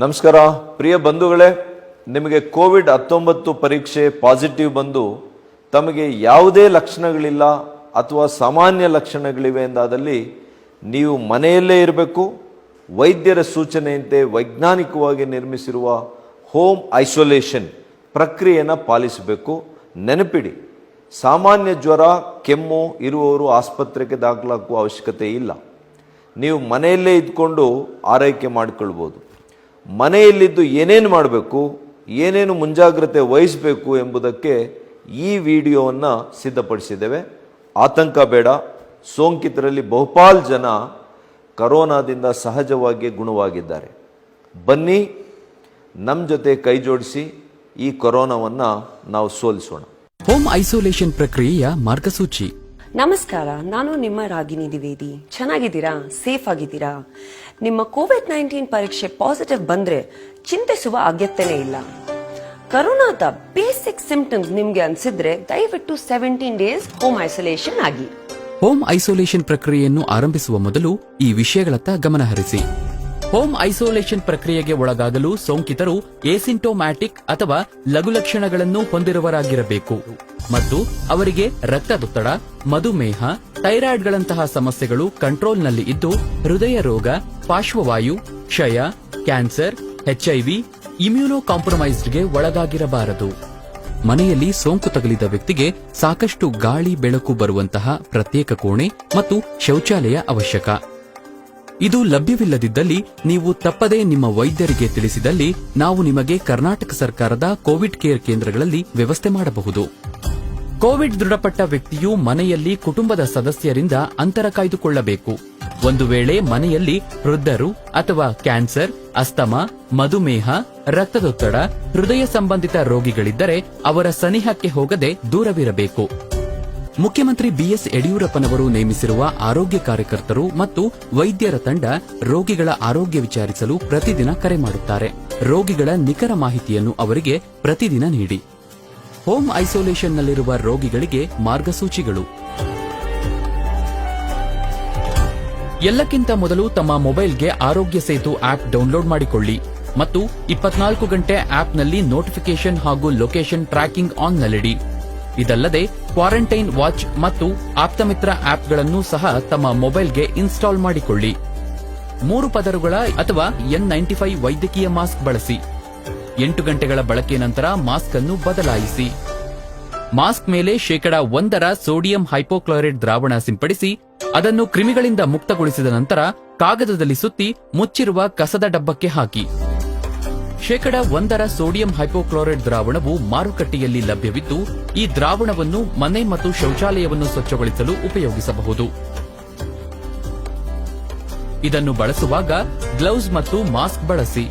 ನಮಸ್ಕಾರ ಪ್ರಿಯ ಬಂಧುಗಳೇ, ನಿಮಗೆ ಕೋವಿಡ್-19 ಪರೀಕ್ಷೆ ಪಾಸಿಟಿವ್ ಬಂದು ತಮಗೆ ಯಾವುದೇ ಲಕ್ಷಣಗಳಿಲ್ಲ ಅಥವಾ ಸಾಮಾನ್ಯ ಲಕ್ಷಣಗಳಿವೆ ಎಂದಾದಲ್ಲಿ ನೀವು ಮನೆಯಲ್ಲೇ ಇರಬೇಕು. ವೈದ್ಯರ ಸೂಚನೆಯಂತೆ ವೈಜ್ಞಾನಿಕವಾಗಿ ನಿರ್ಮಿಸಿರುವ ಹೋಮ್ ಐಸೋಲೇಷನ್ ಪ್ರಕ್ರಿಯೆಯನ್ನು ಪಾಲಿಸಬೇಕು. ನೆನಪಿಡಿ, ಸಾಮಾನ್ಯ ಜ್ವರ ಕೆಮ್ಮು ಇರುವವರು ಆಸ್ಪತ್ರೆಗೆ ದಾಖಲಾಗುವ ಅವಶ್ಯಕತೆ ಇಲ್ಲ. ನೀವು ಮನೆಯಲ್ಲೇ ಇದ್ಕೊಂಡು ಆರೈಕೆ ಮಾಡಿಕೊಳ್ಬೋದು. ಮನೆಯಲ್ಲಿದ್ದು ಏನೇನು ಮಾಡಬೇಕು, ಏನೇನು ಮುಂಜಾಗ್ರತೆ ವಹಿಸಬೇಕು ಎಂಬುದಕ್ಕೆ ಈ ವಿಡಿಯೋವನ್ನು ಸಿದ್ಧಪಡಿಸಿದ್ದೇವೆ. ಆತಂಕ ಬೇಡ. ಸೋಂಕಿತರಲ್ಲಿ ಬಹುಪಾಲು ಜನ ಕರೋನಾದಿಂದ ಸಹಜವಾಗಿ ಗುಣವಾಗಿದ್ದಾರೆ. ಬನ್ನಿ, ನಮ್ಮ ಜೊತೆ ಕೈ ಜೋಡಿಸಿ ಈ ಕೊರೋನಾವನ್ನು ನಾವು ಸೋಲಿಸೋಣ. ಹೋಮ್ ಐಸೋಲೇಷನ್ ಪ್ರಕ್ರಿಯೆಯ ಮಾರ್ಗಸೂಚಿ. ನಮಸ್ಕಾರ, ನಾನು ನಿಮ್ಮ ರಾಗಿಣಿ ದ್ವಿವೇದಿ. ಚೆನ್ನಾಗಿದ್ದೀರಾ? ಸೇಫ್ ಆಗಿದ್ದೀರಾ? ನಿಮ್ಮ ಕೋವಿಡ್-19 ಪರೀಕ್ಷೆ ಪಾಸಿಟಿವ್ ಬಂದ್ರೆ ಚಿಂತಿಸುವ ಅಗತ್ಯನೇ ಇಲ್ಲ. ಕರೋನಾದ ಬೇಸಿಕ್ ಸಿಂಪ್ಟಮ್ಸ್ ನಿಮ್ಗೆ ಅನ್ಸಿದ್ರೆ ದಯವಿಟ್ಟು 17 ಡೇಸ್ ಹೋಮ್ ಐಸೋಲೇಷನ್ ಆಗಿ. ಹೋಮ್ ಐಸೋಲೇಷನ್ ಪ್ರಕ್ರಿಯೆಯನ್ನು ಆರಂಭಿಸುವ ಮೊದಲು ಈ ವಿಷಯಗಳತ್ತ ಗಮನ ಹರಿಸಿ. ಹೋಮ್ ಐಸೋಲೇಷನ್ ಪ್ರಕ್ರಿಯೆಗೆ ಒಳಗಾಗಲು ಸೋಂಕಿತರು ಏಸಿಂಟೋಮ್ಯಾಟಿಕ್ ಅಥವಾ ಲಘು ಲಕ್ಷಣಗಳನ್ನು ಹೊಂದಿರುವವರಾಗಿರಬೇಕು ಮತ್ತು ಅವರಿಗೆ ರಕ್ತದೊತ್ತಡ, ಮಧುಮೇಹ, ಥೈರಾಯ್ಡ್ಗಳಂತಹ ಸಮಸ್ಯೆಗಳು ಕಂಟ್ರೋಲ್ನಲ್ಲಿ ಇದ್ದು ಹೃದಯ ರೋಗ, ಪಾರ್ಶ್ವವಾಯು, ಕ್ಷಯ, ಕ್ಯಾನ್ಸರ್, HIV, ಇಮ್ಯುನೋ ಕಾಂಪ್ರಮೈಸ್ಡ್ಗೆ ಒಳಗಾಗಿರಬಾರದು. ಮನೆಯಲ್ಲಿ ಸೋಂಕು ತಗುಲಿದ ವ್ಯಕ್ತಿಗೆ ಸಾಕಷ್ಟು ಗಾಳಿ ಬೆಳಕು ಬರುವಂತಹ ಪ್ರತ್ಯೇಕ ಕೋಣೆ ಮತ್ತು ಶೌಚಾಲಯ ಅವಶ್ಯಕ. ಇದು ಲಭ್ಯವಿಲ್ಲದಿದ್ದಲ್ಲಿ ನೀವು ತಪ್ಪದೇ ನಿಮ್ಮ ವೈದ್ಯರಿಗೆ ತಿಳಿಸಿದಲ್ಲಿ ನಾವು ನಿಮಗೆ ಕರ್ನಾಟಕ ಸರ್ಕಾರದ ಕೋವಿಡ್ ಕೇರ್ ಕೇಂದ್ರಗಳಲ್ಲಿ ವ್ಯವಸ್ಥೆ ಮಾಡಬಹುದು. ಕೋವಿಡ್ ದೃಢಪಟ್ಟ ವ್ಯಕ್ತಿಯು ಮನೆಯಲ್ಲಿ ಕುಟುಂಬದ ಸದಸ್ಯರಿಂದ ಅಂತರ ಕಾಯ್ದುಕೊಳ್ಳಬೇಕು. ಒಂದು ವೇಳೆ ಮನೆಯಲ್ಲಿ ವೃದ್ಧರು ಅಥವಾ ಕ್ಯಾನ್ಸರ್, ಅಸ್ತಮಾ, ಮಧುಮೇಹ, ರಕ್ತದೊತ್ತಡ, ಹೃದಯ ಸಂಬಂಧಿತ ರೋಗಿಗಳಿದ್ದರೆ ಅವರ ಸನಿಹಕ್ಕೆ ಹೋಗದೆ ದೂರವಿರಬೇಕು. ಮುಖ್ಯಮಂತ್ರಿ BS ಯಡಿಯೂರಪ್ಪನವರು ನೇಮಿಸಿರುವ ಆರೋಗ್ಯ ಕಾರ್ಯಕರ್ತರು ಮತ್ತು ವೈದ್ಯರ ತಂಡ ರೋಗಿಗಳ ಆರೋಗ್ಯ ವಿಚಾರಿಸಲು ಪ್ರತಿದಿನ ಕರೆ ಮಾಡುತ್ತಾರೆ. ರೋಗಿಗಳ ನಿಖರ ಮಾಹಿತಿಯನ್ನು ಅವರಿಗೆ ಪ್ರತಿದಿನ ನೀಡಿ. ಹೋಮ್ ಐಸೋಲೇಷನ್ನಲ್ಲಿರುವ ರೋಗಿಗಳಿಗೆ ಮಾರ್ಗಸೂಚಿಗಳು. ಎಲ್ಲಕ್ಕಿಂತ ಮೊದಲು ತಮ್ಮ ಮೊಬೈಲ್ಗೆ ಆರೋಗ್ಯ ಸೇತು ಆಪ್ ಡೌನ್ಲೋಡ್ ಮಾಡಿಕೊಳ್ಳಿ ಮತ್ತು 24 ಗಂಟೆ ಆಪ್ನಲ್ಲಿ ನೋಟಿಫಿಕೇಶನ್ ಹಾಗೂ ಲೊಕೇಶನ್ ಟ್ರ್ಯಾಕಿಂಗ್ ಆನ್ನಲ್ಲಿಡಿ. ಇದಲ್ಲದೆ ಕ್ವಾರಂಟೈನ್ ವಾಚ್ ಮತ್ತು ಆಪ್ತಮಿತ್ರ ಆಪ್ಗಳನ್ನು ಸಹ ತಮ್ಮ ಮೊಬೈಲ್ಗೆ ಇನ್ಸ್ಟಾಲ್ ಮಾಡಿಕೊಳ್ಳಿ. 3 ಪದರುಗಳ ಅಥವಾ N95 ವೈದ್ಯಕೀಯ ಮಾಸ್ಕ್ ಬಳಸಿ. 8 ಗಂಟೆಗಳ ಬಳಕೆ ನಂತರ ಮಾಸ್ಕ್ ಅನ್ನು ಬದಲಾಯಿಸಿ. ಮಾಸ್ಕ್ ಮೇಲೆ 1% ಸೋಡಿಯಂ ಹೈಪೋಕ್ಲೋರೈಡ್ ದ್ರಾವಣ ಸಿಂಪಡಿಸಿ ಅದನ್ನು ಕ್ರಿಮಿಗಳಿಂದ ಮುಕ್ತಗೊಳಿಸಿದ ನಂತರ ಕಾಗದದಲ್ಲಿ ಸುತ್ತಿ ಮುಚ್ಚಿರುವ ಕಸದ ಡಬ್ಬಕ್ಕೆ ಹಾಕಿ. 1% ಸೋಡಿಯಂ ಹೈಪೋಕ್ಲೋರೈಡ್ ದ್ರಾವಣವು ಮಾರುಕಟ್ಟೆಯಲ್ಲಿ ಲಭ್ಯವಿದ್ದು ಈ ದ್ರಾವಣವನ್ನು ಮನೆ ಮತ್ತು ಶೌಚಾಲಯವನ್ನು ಸ್ವಚ್ಛಗೊಳಿಸಲು ಉಪಯೋಗಿಸಬಹುದು. ಇದನ್ನು ಬಳಸುವಾಗ ಗ್ಲೌಸ್ ಮತ್ತು ಮಾಸ್ಕ್ ಬಳಸಿ.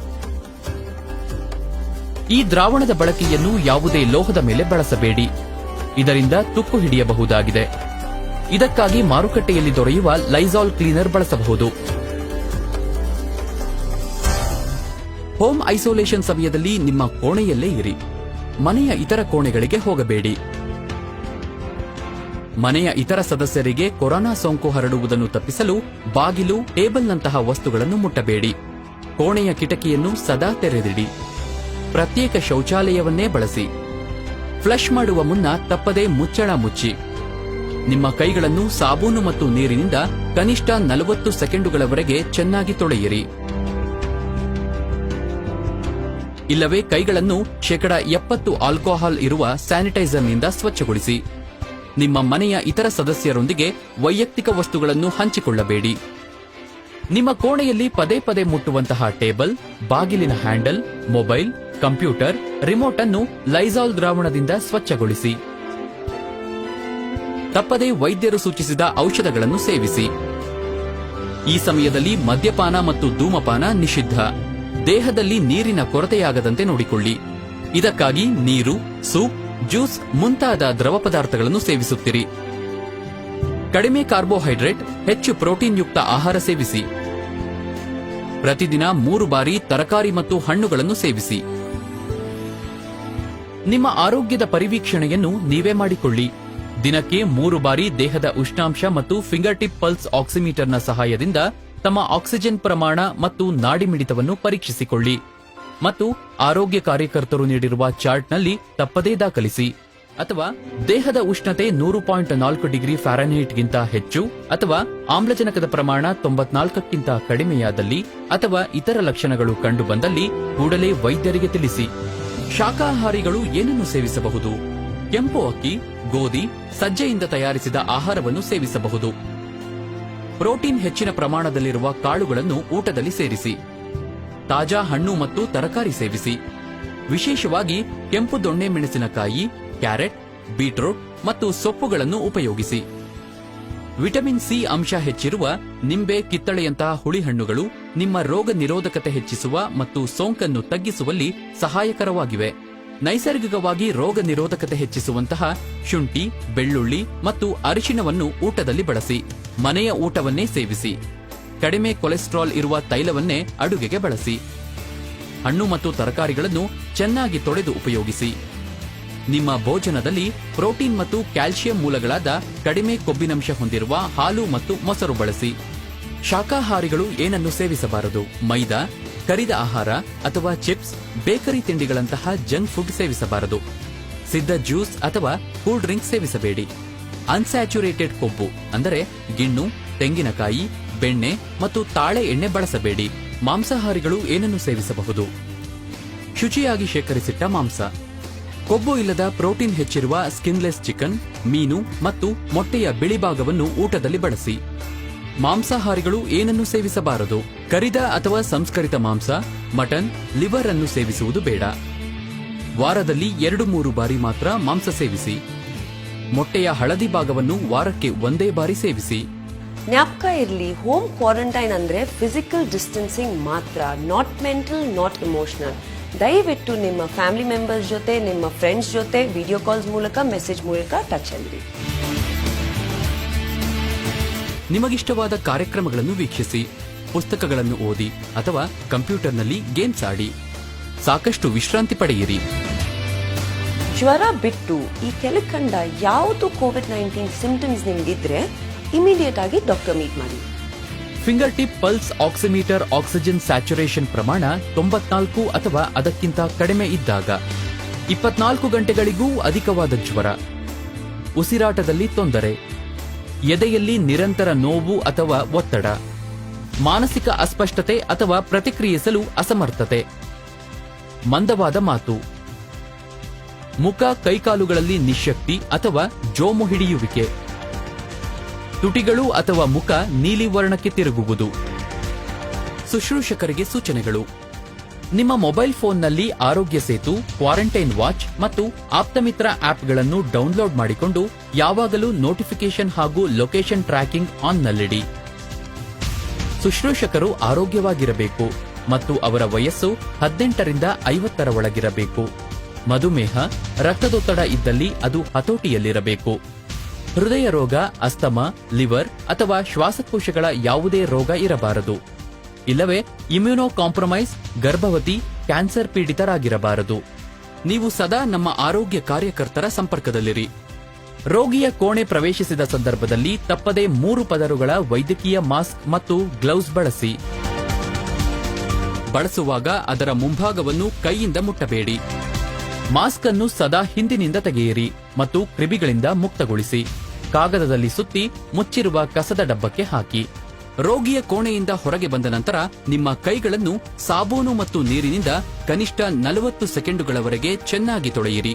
ಈ ದ್ರಾವಣದ ಬಳಕೆಯನ್ನು ಯಾವುದೇ ಲೋಹದ ಮೇಲೆ ಬಳಸಬೇಡಿ, ಇದರಿಂದ ತುಕ್ಕು ಹಿಡಿಯಬಹುದಾಗಿದೆ. ಇದಕ್ಕಾಗಿ ಮಾರುಕಟ್ಟೆಯಲ್ಲಿ ದೊರೆಯುವ ಲೈಸಾಲ್ ಕ್ಲೀನರ್ ಬಳಸಬಹುದು. ಹೋಮ್ ಐಸೋಲೇಷನ್ ಸಮಯದಲ್ಲಿ ನಿಮ್ಮ ಕೋಣೆಯಲ್ಲೇ ಇರಿ. ಮನೆಯ ಇತರ ಕೋಣೆಗಳಿಗೆ ಹೋಗಬೇಡಿ. ಮನೆಯ ಇತರ ಸದಸ್ಯರಿಗೆ ಕೊರೋನಾ ಸೋಂಕು ಹರಡುವುದನ್ನು ತಪ್ಪಿಸಲು ಬಾಗಿಲು, ಟೇಬಲ್ನಂತಹ ವಸ್ತುಗಳನ್ನು ಮುಟ್ಟಬೇಡಿ. ಕೋಣೆಯ ಕಿಟಕಿಯನ್ನು ಸದಾ ತೆರೆದಿಡಿ. ಪ್ರತ್ಯೇಕ ಶೌಚಾಲಯವನ್ನೇ ಬಳಸಿ. ಫ್ಲಶ್ ಮಾಡುವ ಮುನ್ನ ತಪ್ಪದೇ ಮುಚ್ಚಳ ಮುಚ್ಚಿ. ನಿಮ್ಮ ಕೈಗಳನ್ನು ಸಾಬೂನು ಮತ್ತು ನೀರಿನಿಂದ ಕನಿಷ್ಠ 40 ಸೆಕೆಂಡುಗಳವರೆಗೆ ಚೆನ್ನಾಗಿ ತೊಳೆಯಿರಿ. ಇಲ್ಲವೇ ಕೈಗಳನ್ನು 70% ಆಲ್ಕೋಹಾಲ್ ಇರುವ ಸ್ಯಾನಿಟೈಸರ್ನಿಂದ ಸ್ವಚ್ಛಗೊಳಿಸಿ. ನಿಮ್ಮ ಮನೆಯ ಇತರ ಸದಸ್ಯರೊಂದಿಗೆ ವೈಯಕ್ತಿಕ ವಸ್ತುಗಳನ್ನು ಹಂಚಿಕೊಳ್ಳಬೇಡಿ. ನಿಮ್ಮ ಕೋಣೆಯಲ್ಲಿ ಪದೇ ಪದೇ ಮುಟ್ಟುವಂತಹ ಟೇಬಲ್, ಬಾಗಿಲಿನ ಹ್ಯಾಂಡಲ್, ಮೊಬೈಲ್, ಕಂಪ್ಯೂಟರ್, ರಿಮೋಟ್ ಅನ್ನು ಲೈಸಾಲ್ ದ್ರಾವಣದಿಂದ ಸ್ವಚ್ಛಗೊಳಿಸಿ. ತಪ್ಪದೇ ವೈದ್ಯರು ಸೂಚಿಸಿದ ಔಷಧಗಳನ್ನು ಸೇವಿಸಿ. ಈ ಸಮಯದಲ್ಲಿ ಮದ್ಯಪಾನ ಮತ್ತು ಧೂಮಪಾನ ನಿಷಿದ್ಧ. ದೇಹದಲ್ಲಿ ನೀರಿನ ಕೊರತೆಯಾಗದಂತೆ ನೋಡಿಕೊಳ್ಳಿ. ಇದಕ್ಕಾಗಿ ನೀರು, ಸೂಪ್, ಜ್ಯೂಸ್ ಮುಂತಾದ ದ್ರವ ಪದಾರ್ಥಗಳನ್ನು ಸೇವಿಸುತ್ತಿರಿ. ಕಡಿಮೆ ಕಾರ್ಬೋಹೈಡ್ರೇಟ್, ಹೆಚ್ಚು ಪ್ರೋಟೀನ್ ಯುಕ್ತ ಆಹಾರ ಸೇವಿಸಿ. ಪ್ರತಿದಿನ 3 ಬಾರಿ ತರಕಾರಿ ಮತ್ತು ಹಣ್ಣುಗಳನ್ನು ಸೇವಿಸಿ. ನಿಮ್ಮ ಆರೋಗ್ಯದ ಪರಿವೀಕ್ಷಣೆಯನ್ನು ನೀವೇ ಮಾಡಿಕೊಳ್ಳಿ. ದಿನಕ್ಕೆ 3 ಬಾರಿ ದೇಹದ ಉಷ್ಣಾಂಶ ಮತ್ತು ಫಿಂಗರ್ ಟಿಪ್ ಪಲ್ಸ್ ಆಕ್ಸಿಮೀಟರ್ನ ಸಹಾಯದಿಂದ ತಮ್ಮ ಆಕ್ಸಿಜನ್ ಪ್ರಮಾಣ ಮತ್ತು ನಾಡಿಮಿಡಿತವನ್ನು ಪರೀಕ್ಷಿಸಿಕೊಳ್ಳಿ ಮತ್ತು ಆರೋಗ್ಯ ಕಾರ್ಯಕರ್ತರು ನೀಡಿರುವ ಚಾರ್ಟ್ನಲ್ಲಿ ತಪ್ಪದೇ ದಾಖಲಿಸಿ. ಅಥವಾ ದೇಹದ ಉಷ್ಣತೆ 100.4 ಡಿಗ್ರಿ ಫ್ಯಾರನ್ಹೀಟ್ಗಿಂತ ಹೆಚ್ಚು ಅಥವಾ ಆಮ್ಲಜನಕದ ಪ್ರಮಾಣ 94ಕ್ಕಿಂತ ಕಡಿಮೆಯಾದಲ್ಲಿ ಅಥವಾ ಇತರ ಲಕ್ಷಣಗಳು ಕಂಡುಬಂದಲ್ಲಿ ಕೂಡಲೇ ವೈದ್ಯರಿಗೆ ತಿಳಿಸಿ. ಶಾಕಾಹಾರಿಗಳು ಏನನ್ನು ಸೇವಿಸಬಹುದು? ಕೆಂಪು ಅಕ್ಕಿ, ಗೋಧಿ, ಸಜ್ಜೆಯಿಂದ ತಯಾರಿಸಿದ ಆಹಾರವನ್ನು ಸೇವಿಸಬಹುದು. ಪ್ರೋಟೀನ್ ಹೆಚ್ಚಿನ ಪ್ರಮಾಣದಲ್ಲಿರುವ ಕಾಳುಗಳನ್ನು ಊಟದಲ್ಲಿ ಸೇರಿಸಿ. ತಾಜಾ ಹಣ್ಣು ಮತ್ತು ತರಕಾರಿ ಸೇವಿಸಿ. ವಿಶೇಷವಾಗಿ ಕೆಂಪು ದೊಣ್ಣೆ ಮೆಣಸಿನಕಾಯಿ, ಕ್ಯಾರೆಟ್, ಬೀಟ್ರೂಟ್ ಮತ್ತು ಸೊಪ್ಪುಗಳನ್ನು ಉಪಯೋಗಿಸಿ. ವಿಟಮಿನ್ ಸಿ ಅಂಶ ಹೆಚ್ಚಿರುವ ನಿಂಬೆ, ಕಿತ್ತಳೆಯಂತಹ ಹುಳಿಹಣ್ಣುಗಳು ನಿಮ್ಮ ರೋಗ ನಿರೋಧಕತೆ ಹೆಚ್ಚಿಸುವ ಮತ್ತು ಸೋಂಕನ್ನು ತಗ್ಗಿಸುವಲ್ಲಿ ಸಹಾಯಕರವಾಗಿವೆ. ನೈಸರ್ಗಿಕವಾಗಿ ರೋಗ ನಿರೋಧಕತೆ ಹೆಚ್ಚಿಸುವಂತಹ ಶುಂಠಿ, ಬೆಳ್ಳುಳ್ಳಿ ಮತ್ತು ಅರಿಶಿಣವನ್ನು ಊಟದಲ್ಲಿ ಬಳಸಿ. ಮನೆಯ ಊಟವನ್ನೇ ಸೇವಿಸಿ. ಕಡಿಮೆ ಕೊಲೆಸ್ಟ್ರಾಲ್ ಇರುವ ತೈಲವನ್ನೇ ಅಡುಗೆಗೆ ಬಳಸಿ. ಹಣ್ಣು ಮತ್ತು ತರಕಾರಿಗಳನ್ನು ಚೆನ್ನಾಗಿ ತೊಳೆದು ಉಪಯೋಗಿಸಿ. ನಿಮ್ಮ ಭೋಜನದಲ್ಲಿ ಪ್ರೋಟೀನ್ ಮತ್ತು ಕ್ಯಾಲ್ಸಿಯಂ ಮೂಲಗಳಾದ ಕಡಿಮೆ ಕೊಬ್ಬಿನಂಶ ಹೊಂದಿರುವ ಹಾಲು ಮತ್ತು ಮೊಸರು ಬಳಸಿ. ಶಾಕಾಹಾರಿಗಳು ಏನನ್ನು ಸೇವಿಸಬಾರದು? ಮೈದಾ, ಕರಿದ ಆಹಾರ ಅಥವಾ ಚಿಪ್ಸ್, ಬೇಕರಿ ತಿಂಡಿಗಳಂತಹ ಜಂಕ್ ಫುಡ್ ಸೇವಿಸಬಾರದು. ಸಿದ್ಧ ಜ್ಯೂಸ್ ಅಥವಾ ಕೂಲ್ ಡ್ರಿಂಕ್ ಸೇವಿಸಬೇಡಿ. ಅನ್ಸ್ಯಾಚುರೇಟೆಡ್ ಕೊಬ್ಬು ಅಂದರೆ ಗಿಣ್ಣು, ತೆಂಗಿನಕಾಯಿ, ಬೆಣ್ಣೆ ಮತ್ತು ತಾಳೆ ಎಣ್ಣೆ ಬಳಸಬೇಡಿ. ಮಾಂಸಾಹಾರಿಗಳು ಏನನ್ನು ಸೇವಿಸಬಹುದು? ಶುಚಿಯಾಗಿ ಶೇಖರಿಸಿಟ್ಟ ಮಾಂಸ, ಕೊಬ್ಬು ಇಲ್ಲದ ಪ್ರೋಟೀನ್ ಹೆಚ್ಚಿರುವ ಸ್ಕಿನ್ಲೆಸ್ ಚಿಕನ್, ಮೀನು ಮತ್ತು ಮೊಟ್ಟೆಯ ಬಿಳಿಭಾಗವನ್ನು ಊಟದಲ್ಲಿ ಬಳಸಿ. ಮಾಂಸಾಹಾರಿಗಳು ಏನನ್ನು ಸೇವಿಸಬಾರದು? ಕರಿದ ಅಥವಾ ಸಂಸ್ಕರಿತ ಮಾಂಸ, ಮಟನ್, ಲಿವರ್ ಅನ್ನು ಸೇವಿಸುವುದು ಬೇಡ. ವಾರದಲ್ಲಿ 2-3 ಬಾರಿ ಮಾತ್ರ ಮಾಂಸ ಸೇವಿಸಿ. ಮೊಟ್ಟೆಯ ಹಳದಿ ಭಾಗವನ್ನು ವಾರಕ್ಕೆ 1 ಬಾರಿ ಸೇವಿಸಿ. ಜ್ಞಾಪಕ ಇರಲಿ, ಹೋಮ್ ಕ್ವಾರಂಟೈನ್ ಅಂದ್ರೆ ಫಿಸಿಕಲ್ ಡಿಸ್ಟೆನ್ಸಿಂಗ್ ಮಾತ್ರ, ನಾಟ್ ಮೆಂಟಲ್, ನಾಟ್ ಇಮೋಷನಲ್. ದಯವಿಟ್ಟು ನಿಮ್ಮ ಫ್ಯಾಮಿಲಿ ಮೆಂಬರ್ಸ್ ಜೊತೆ, ನಿಮ್ಮ ಫ್ರೆಂಡ್ಸ್ ಜೊತೆ ವಿಡಿಯೋ ಕಾಲ್ಸ್ ಮೂಲಕ, ಮೆಸೇಜ್ ಮೂಲಕ ಟಚ್ ಅಲ್ಲಿ. ನಿಮಗಿಷ್ಟವಾದ ಕಾರ್ಯಕ್ರಮಗಳನ್ನು ವೀಕ್ಷಿಸಿ, ಪುಸ್ತಕಗಳನ್ನು ಓದಿ ಅಥವಾ ಕಂಪ್ಯೂಟರ್ನಲ್ಲಿ ಗೇಮ್ಸ್ ಆಡಿ. ಸಾಕಷ್ಟು ವಿಶ್ರಾಂತಿ ಪಡೆಯಿರಿ. ಜ್ವರ ಬಿಟ್ಟು ಈ ಕೆಳಕಂಡ ಯಾವುದು COVID-19 ಸಿಂಪ್ಟಮ್ಸ್ ನಿಮ್ಗಿದ್ರೆ ಇಮಿಡಿಯೇಟ್ ಆಗಿ ಡಾಕ್ಟರ್ ಮೀಟ್ ಮಾಡಿ. Finger tip pulse oximeter oxygen saturation ಪ್ರಮಾಣ 94 ಅಥವಾ ಅದಕ್ಕಿಂತ ಕಡಿಮೆ ಇದ್ದಾಗ, 24 ಗಂಟೆಗಳಿಗೂ ಅಧಿಕವಾದ ಜ್ವರ, ಉಸಿರಾಟದಲ್ಲಿ ತೊಂದರೆ, ಎದೆಯಲ್ಲಿ ನಿರಂತರ ನೋವು ಅಥವಾ ಒತ್ತಡ, ಮಾನಸಿಕ ಅಸ್ಪಷ್ಟತೆ ಅಥವಾ ಪ್ರತಿಕ್ರಿಯಿಸಲು ಅಸಮರ್ಥತೆ, ಮಂದವಾದ ಮಾತು, ಮುಖ ಕೈಕಾಲುಗಳಲ್ಲಿ ನಿಶ್ಶಕ್ತಿ ಅಥವಾ ಜೋಮು ಹಿಡಿಯುವಿಕೆ, ತುಟಿಗಳು ಅಥವಾ ಮುಖ ನೀಲಿ ವರ್ಣಕ್ಕೆ ತಿರುಗುವುದು. ಶುಶ್ರೂಷಕರಿಗೆ ಸೂಚನೆಗಳು: ನಿಮ್ಮ ಮೊಬೈಲ್ ಫೋನ್ನಲ್ಲಿ ಆರೋಗ್ಯ ಸೇತು, ಕ್ವಾರಂಟೈನ್ ವಾಚ್ ಮತ್ತು ಆಪ್ತಮಿತ್ರ ಆಪ್ಗಳನ್ನು ಡೌನ್ಲೋಡ್ ಮಾಡಿಕೊಂಡು ಯಾವಾಗಲೂ ನೋಟಿಫಿಕೇಶನ್ ಹಾಗೂ ಲೊಕೇಶನ್ ಟ್ರ್ಯಾಕಿಂಗ್ ಆನ್ನಲ್ಲಿಡಿ. ಶುಶ್ರೂಷಕರು ಆರೋಗ್ಯವಾಗಿರಬೇಕು ಮತ್ತು ಅವರ ವಯಸ್ಸು 18ರಿಂದ 50ರ ಒಳಗಿರಬೇಕು. ಮಧುಮೇಹ, ರಕ್ತದೊತ್ತಡ ಇದ್ದಲ್ಲಿ ಅದು ಹತೋಟಿಯಲ್ಲಿರಬೇಕು. ಹೃದಯ ರೋಗ, ಅಸ್ತಮಾ, ಲಿವರ್ ಅಥವಾ ಶ್ವಾಸಕೋಶಗಳ ಯಾವುದೇ ರೋಗ ಇರಬಾರದು. ಇಲ್ಲವೇ ಇಮ್ಯುನೋ ಕಾಂಪ್ರಮೈಸ್, ಗರ್ಭವತಿ, ಕ್ಯಾನ್ಸರ್ ಪೀಡಿತರಾಗಿರಬಾರದು. ನೀವು ಸದಾ ನಮ್ಮ ಆರೋಗ್ಯ ಕಾರ್ಯಕರ್ತರ ಸಂಪರ್ಕದಲ್ಲಿರಿ. ರೋಗಿಯ ಕೋಣೆ ಪ್ರವೇಶಿಸಿದ ಸಂದರ್ಭದಲ್ಲಿ ತಪ್ಪದೆ 3 ಪದರುಗಳ ವೈದ್ಯಕೀಯ ಮಾಸ್ಕ್ ಮತ್ತು ಗ್ಲೌಸ್ ಬಳಸಿ. ಬಳಸುವಾಗ ಅದರ ಮುಂಭಾಗವನ್ನು ಕೈಯಿಂದ ಮುಟ್ಟಬೇಡಿ. ಮಾಸ್ಕ್ ಅನ್ನು ಸದಾ ಹಿಂದಿನಿಂದ ತೆಗೆಯಿರಿ ಮತ್ತು ಕ್ರಿಮಿಗಳಿಂದ ಮುಕ್ತಗೊಳಿಸಿ. ಕಾಗದದಲ್ಲಿ ಸುತ್ತಿ ಮುಚ್ಚಿರುವ ಕಸದ ಡಬ್ಬಕ್ಕೆ ಹಾಕಿ. ರೋಗಿಯ ಕೋಣೆಯಿಂದ ಹೊರಗೆ ಬಂದ ನಂತರ ನಿಮ್ಮ ಕೈಗಳನ್ನು ಸಾಬೂನು ಮತ್ತು ನೀರಿನಿಂದ ಕನಿಷ್ಠ 40 ಸೆಕೆಂಡುಗಳವರೆಗೆ ಚೆನ್ನಾಗಿ ತೊಳೆಯಿರಿ.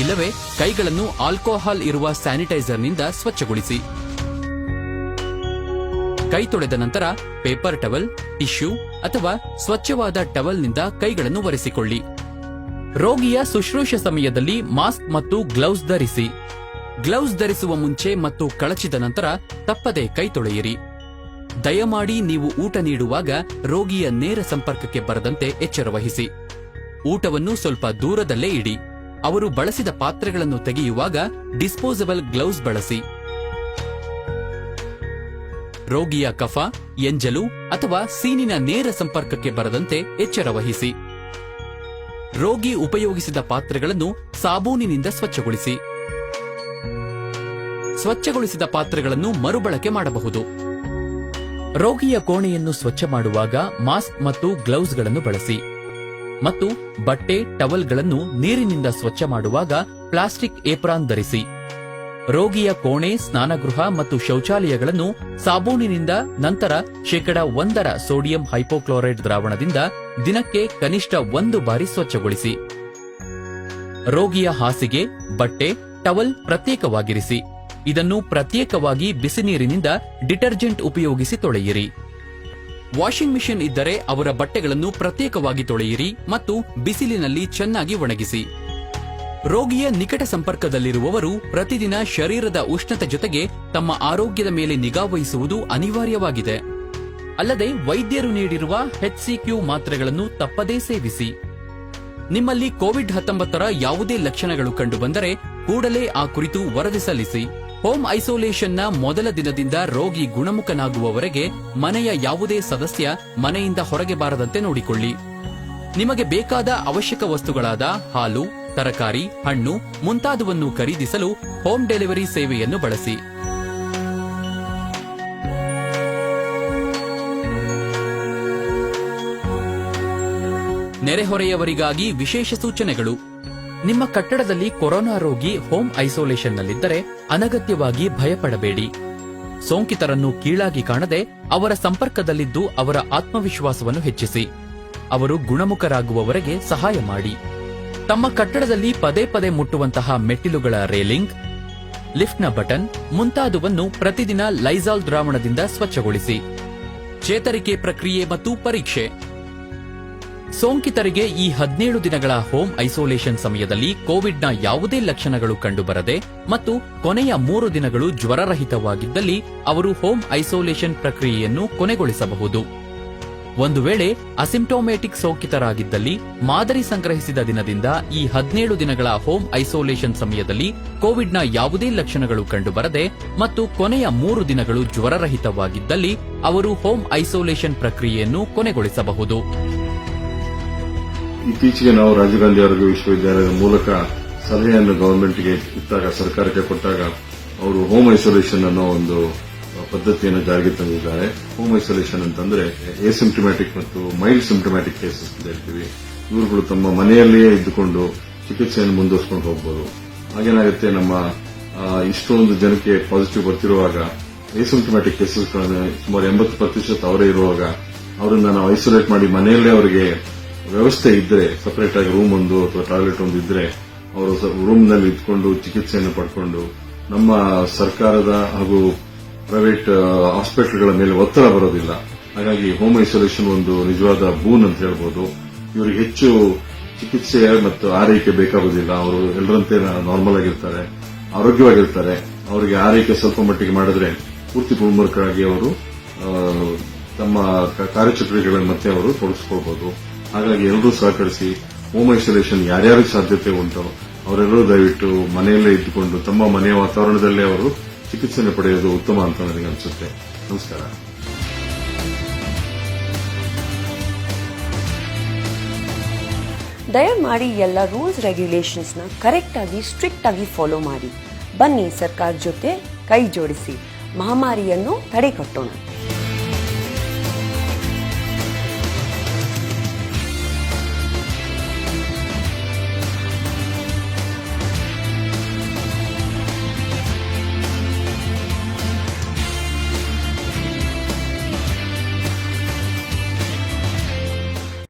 ಇಲ್ಲವೇ ಕೈಗಳನ್ನು ಆಲ್ಕೋಹಾಲ್ ಇರುವ ಸ್ಯಾನಿಟೈಸರ್ನಿಂದ ಸ್ವಚ್ಛಗೊಳಿಸಿ. ಕೈ ತೊಳೆದ ನಂತರ ಪೇಪರ್ ಟವಲ್, ಟಿಶ್ಯೂ ಅಥವಾ ಸ್ವಚ್ಛವಾದ ಟವಲ್ನಿಂದ ಕೈಗಳನ್ನು ಒರೆಸಿಕೊಳ್ಳಿ. ರೋಗಿಯ ಶುಶ್ರೂಷೆ ಸಮಯದಲ್ಲಿ ಮಾಸ್ಕ್ ಮತ್ತು ಗ್ಲೌಸ್ ಧರಿಸಿ. ಗ್ಲೌಸ್ ಧರಿಸುವ ಮುಂಚೆ ಮತ್ತು ಕಳಚಿದ ನಂತರ ತಪ್ಪದೆ ಕೈ ತೊಳೆಯಿರಿ. ದಯಮಾಡಿ ನೀವು ಊಟ ನೀಡುವಾಗ ರೋಗಿಯ ನೇರ ಸಂಪರ್ಕಕ್ಕೆ ಬರದಂತೆ ಎಚ್ಚರವಹಿಸಿ. ಊಟವನ್ನು ಸ್ವಲ್ಪ ದೂರದಲ್ಲೇ ಇಡಿ. ಅವರು ಬಳಸಿದ ಪಾತ್ರೆಗಳನ್ನು ತೆಗೆಯುವಾಗ ಡಿಸ್ಪೋಸಬಲ್ ಗ್ಲೌಸ್ ಬಳಸಿ. ರೋಗಿಯ ಕಫ, ಎಂಜಲು ಅಥವಾ ಸೀನಿನ ನೇರ ಸಂಪರ್ಕಕ್ಕೆ ಬರದಂತೆ ಎಚ್ಚರವಹಿಸಿ. ರೋಗಿ ಉಪಯೋಗಿಸಿದ ಪಾತ್ರೆಗಳನ್ನು ಸಾಬೂನಿನಿಂದ ಸ್ವಚ್ಛಗೊಳಿಸಿ. ಸ್ವಚ್ಛಗೊಳಿಸಿದ ಪಾತ್ರೆಗಳನ್ನು ಮರುಬಳಕೆ ಮಾಡಬಹುದು. ರೋಗಿಯ ಕೋಣೆಯನ್ನು ಸ್ವಚ್ಛ ಮಾಡುವಾಗ ಮಾಸ್ಕ್ ಮತ್ತು ಗ್ಲೌಸ್ಗಳನ್ನು ಬಳಸಿ ಮತ್ತು ಬಟ್ಟೆ, ಟವಲ್ಗಳನ್ನು ನೀರಿನಿಂದ ಸ್ವಚ್ಛ ಮಾಡುವಾಗ ಪ್ಲಾಸ್ಟಿಕ್ ಏಪ್ರಾನ್ ಧರಿಸಿ. ರೋಗಿಯ ಕೋಣೆ, ಸ್ನಾನಗೃಹ ಮತ್ತು ಶೌಚಾಲಯಗಳನ್ನು ಸಾಬೂನಿನಿಂದ ನಂತರ 1% ಸೋಡಿಯಂ ಹೈಪೋಕ್ಲೋರೈಡ್ ದ್ರಾವಣದಿಂದ ದಿನಕ್ಕೆ ಕನಿಷ್ಠ 1 ಬಾರಿ ಸ್ವಚ್ಛಗೊಳಿಸಿ. ರೋಗಿಯ ಹಾಸಿಗೆ, ಬಟ್ಟೆ, ಟವಲ್ ಪ್ರತ್ಯೇಕವಾಗಿರಿಸಿ. ಇದನ್ನು ಪ್ರತ್ಯೇಕವಾಗಿ ಬಿಸಿ ನೀರಿನಿಂದ ಡಿಟರ್ಜೆಂಟ್ ಉಪಯೋಗಿಸಿ ತೊಳೆಯಿರಿ. ವಾಷಿಂಗ್ ಮಿಷಿನ್ ಇದ್ದರೆ ಅವರ ಬಟ್ಟೆಗಳನ್ನು ಪ್ರತ್ಯೇಕವಾಗಿ ತೊಳೆಯಿರಿ ಮತ್ತು ಬಿಸಿಲಿನಲ್ಲಿ ಚೆನ್ನಾಗಿ ಒಣಗಿಸಿ. ರೋಗಿಯ ನಿಕಟ ಸಂಪರ್ಕದಲ್ಲಿರುವವರು ಪ್ರತಿದಿನ ಶರೀರದ ಉಷ್ಣತೆ ಜೊತೆಗೆ ತಮ್ಮ ಆರೋಗ್ಯದ ಮೇಲೆ ನಿಗಾವಹಿಸುವುದು ಅನಿವಾರ್ಯವಾಗಿದೆ. ಅಲ್ಲದೆ ವೈದ್ಯರು ನೀಡಿರುವ HCQ ಮಾತ್ರೆಗಳನ್ನು ತಪ್ಪದೇ ಸೇವಿಸಿ. ನಿಮ್ಮಲ್ಲಿ ಕೋವಿಡ್-19 ಯಾವುದೇ ಲಕ್ಷಣಗಳು ಕಂಡುಬಂದರೆ ಕೂಡಲೇ ಆ ಕುರಿತು ವರದಿ ಸಲ್ಲಿಸಿ. ಹೋಮ್ ಐಸೋಲೇಷನ್ನ ಮೊದಲ ದಿನದಿಂದ ರೋಗಿ ಗುಣಮುಖನಾಗುವವರೆಗೆ ಮನೆಯ ಯಾವುದೇ ಸದಸ್ಯ ಮನೆಯಿಂದ ಹೊರಗೆ ಬಾರದಂತೆ ನೋಡಿಕೊಳ್ಳಿ. ನಿಮಗೆ ಬೇಕಾದ ಅವಶ್ಯಕ ವಸ್ತುಗಳಾದ ಹಾಲು, ತರಕಾರಿ, ಹಣ್ಣು ಮುಂತಾದವನ್ನು ಖರೀದಿಸಲು ಹೋಮ್ ಡೆಲಿವರಿ ಸೇವೆಯನ್ನು ಬಳಸಿ. ನೆರೆಹೊರೆಯವರಿಗಾಗಿ ವಿಶೇಷ ಸೂಚನೆಗಳು. ನಿಮ್ಮ ಕಟ್ಟಡದಲ್ಲಿ ಕೊರೋನಾ ರೋಗಿ ಹೋಮ್ ಐಸೋಲೇಷನ್ನಲ್ಲಿದ್ದರೆ ಅನಗತ್ಯವಾಗಿ ಭಯಪಡಬೇಡಿ. ಸೋಂಕಿತರನ್ನು ಕೀಳಾಗಿ ಕಾಣದೆ ಅವರ ಸಂಪರ್ಕದಲ್ಲಿದ್ದು ಅವರ ಆತ್ಮವಿಶ್ವಾಸವನ್ನು ಹೆಚ್ಚಿಸಿ. ಅವರು ಗುಣಮುಖರಾಗುವವರೆಗೆ ಸಹಾಯ ಮಾಡಿ. ತಮ್ಮ ಕಟ್ಟಡದಲ್ಲಿ ಪದೇ ಪದೇ ಮುಟ್ಟುವಂತಹ ಮೆಟ್ಟಿಲುಗಳ ರೇಲಿಂಗ್, ಲಿಫ್ಟ್ನ ಬಟನ್ ಮುಂತಾದವನ್ನು ಪ್ರತಿದಿನ ಲೈಸಾಲ್ ದ್ರಾವಣದಿಂದ ಸ್ವಚ್ಛಗೊಳಿಸಿ. ಚೇತರಿಕೆ ಪ್ರಕ್ರಿಯೆ ಮತ್ತು ಪರೀಕ್ಷೆ. ಸೋಂಕಿತರಿಗೆ ಈ 17 ದಿನಗಳ ಹೋಮ್ ಐಸೋಲೇಷನ್ ಸಮಯದಲ್ಲಿ ಕೋವಿಡ್ನ ಯಾವುದೇ ಲಕ್ಷಣಗಳು ಕಂಡುಬರದೆ ಮತ್ತು ಕೊನೆಯ 3 ದಿನಗಳು ಜ್ವರರಹಿತವಾಗಿದ್ದಲ್ಲಿ ಅವರು ಹೋಮ್ ಐಸೋಲೇಷನ್ ಪ್ರಕ್ರಿಯೆಯನ್ನು ಕೊನೆಗೊಳಿಸಬಹುದು. ಒಂದು ವೇಳೆ ಅಸಿಂಪ್ಟೋಮ್ಯಾಟಿಕ್ ಸೋಂಕಿತರಾಗಿದ್ದಲ್ಲಿ ಮಾದರಿ ಸಂಗ್ರಹಿಸಿದ ದಿನದಿಂದ ಈ 17 ದಿನಗಳ ಹೋಮ್ ಐಸೋಲೇಷನ್ ಸಮಯದಲ್ಲಿ ಕೋವಿಡ್ನ ಯಾವುದೇ ಲಕ್ಷಣಗಳು ಕಂಡುಬರದೆ ಮತ್ತು ಕೊನೆಯ 3 ದಿನಗಳು ಜ್ವರರಹಿತವಾಗಿದ್ದಲ್ಲಿ ಅವರು ಹೋಮ್ ಐಸೋಲೇಷನ್ ಪ್ರಕ್ರಿಯೆಯನ್ನು ಕೊನೆಗೊಳಿಸಬಹುದು. ಇತ್ತೀಚೆಗೆ ನಾವು ರಾಜೀವ್ ಗಾಂಧಿ ಆರೋಗ್ಯ ವಿಶ್ವವಿದ್ಯಾಲಯದ ಮೂಲಕ ಸಲಹೆಯನ್ನು ಗವರ್ಮೆಂಟ್ಗೆ ಇತ್ತಾಗ, ಸರ್ಕಾರಕ್ಕೆ ಕೊಟ್ಟಾಗ ಅವರು ಹೋಮ್ ಐಸೋಲೇಷನ್ ಅನ್ನೋ ಒಂದು ಪದ್ಧತಿಯನ್ನು ಜಾರಿಗೆ ತಂದಿದ್ದಾರೆ. ಹೋಮ್ ಐಸೋಲೇಷನ್ ಅಂತಂದ್ರೆ ಎಸಿಂಪ್ಟಮ್ಯಾಟಿಕ್ ಮತ್ತು ಮೈಲ್ಡ್ ಸಿಂಪ್ಟಮ್ಯಾಟಿಕ್ ಕೇಸಸ್ ಅಂತ ಹೇಳ್ತೀವಿ. ಇವರುಗಳು ತಮ್ಮ ಮನೆಯಲ್ಲಿಯೇ ಇದ್ದುಕೊಂಡು ಚಿಕಿತ್ಸೆಯನ್ನು ಮುಂದುವರಿಸಿಕೊಂಡು ಹೋಗಬಹುದು. ಹಾಗೇನಾಗುತ್ತೆ, ನಮ್ಮ ಇಷ್ಟೊಂದು ಜನಕ್ಕೆ ಪಾಸಿಟಿವ್ ಬರ್ತಿರುವಾಗ ಎಸಿಂಪ್ಟಮ್ಯಾಟಿಕ್ ಕೇಸಸ್ಗಳನ್ನು ಸುಮಾರು 80% ಅವರೇ ಇರುವಾಗ ಅವರನ್ನ ನಾವು ಐಸೋಲೇಟ್ ಮಾಡಿ ಮನೆಯಲ್ಲೇ ಅವರಿಗೆ ವ್ಯವಸ್ಥೆ ಇದ್ರೆ, ಸಪರೇಟ್ ಆಗಿ ರೂಮ್ ಒಂದು ಅಥವಾ ಟಾಯ್ಲೆಟ್ ಒಂದು ಇದ್ರೆ ಅವರು ರೂಮ್ ನಲ್ಲಿ ಇದ್ಕೊಂಡು ಚಿಕಿತ್ಸೆಯನ್ನು ಪಡ್ಕೊಂಡು ನಮ್ಮ ಸರ್ಕಾರದ ಹಾಗೂ ಪ್ರೈವೇಟ್ ಹಾಸ್ಪಿಟಲ್ಗಳ ಮೇಲೆ ಒತ್ತಡ ಬರೋದಿಲ್ಲ. ಹಾಗಾಗಿ ಹೋಮ್ ಐಸೋಲೇಷನ್ ಒಂದು ನಿಜವಾದ ಬೂನ್ ಅಂತ ಹೇಳ್ಬೋದು. ಇವರಿಗೆ ಹೆಚ್ಚು ಚಿಕಿತ್ಸೆ ಮತ್ತು ಆರೈಕೆ ಬೇಕಾಗುವುದಿಲ್ಲ. ಅವರು ಎಲ್ಲರಂತೆ ನಾರ್ಮಲ್ ಆಗಿರ್ತಾರೆ, ಆರೋಗ್ಯವಾಗಿರ್ತಾರೆ. ಅವರಿಗೆ ಆರೈಕೆ ಸ್ವಲ್ಪ ಮಟ್ಟಿಗೆ ಮಾಡಿದ್ರೆ ಪೂರ್ತಿ ಗುಣಮುಖರಾಗಿ ಅವರು ತಮ್ಮ ಕಾರ್ಯಚಟುವಟಿಕೆಗಳನ್ನು ಮತ್ತೆ ಅವರು ತೊಡಗಿಸಿಕೊಳ್ಬಹುದು. ಹಾಗಾಗಿ ಎಲ್ಲರೂ ಸಹಕರಿಸಿ ಹೋಮ್ ಐಸೋಲೇಷನ್ ಯಾರ್ಯಾರಿಗೆ ಸಾಧ್ಯತೆ ಉಂಟೋ ಅವರೆಲ್ಲರೂ ದಯವಿಟ್ಟು ಮನೆಯಲ್ಲೇ ಇದ್ದುಕೊಂಡು ತಮ್ಮ ಮನೆಯ ವಾತಾವರಣದಲ್ಲೇ ಅವರು ಚಿಕಿತ್ಸೆಯನ್ನು ಪಡೆಯೋದು ಉತ್ತಮ ಅಂತ ನನಗೆ ಅನಿಸುತ್ತೆ. ನಮಸ್ಕಾರ. ದಯಮಾಡಿ ಎಲ್ಲ ರೂಲ್ಸ್ ರೆಗ್ಯುಲೇಷನ್ಸ್ನ ಕರೆಕ್ಟ್ ಆಗಿ, ಸ್ಟ್ರಿಕ್ಟ್ ಆಗಿ ಫಾಲೋ ಮಾಡಿ. ಬನ್ನಿ ಸರ್ಕಾರ ಜೊತೆ ಕೈ ಜೋಡಿಸಿ ಮಹಾಮಾರಿಯನ್ನು ತಡೆಗಟ್ಟೋಣ.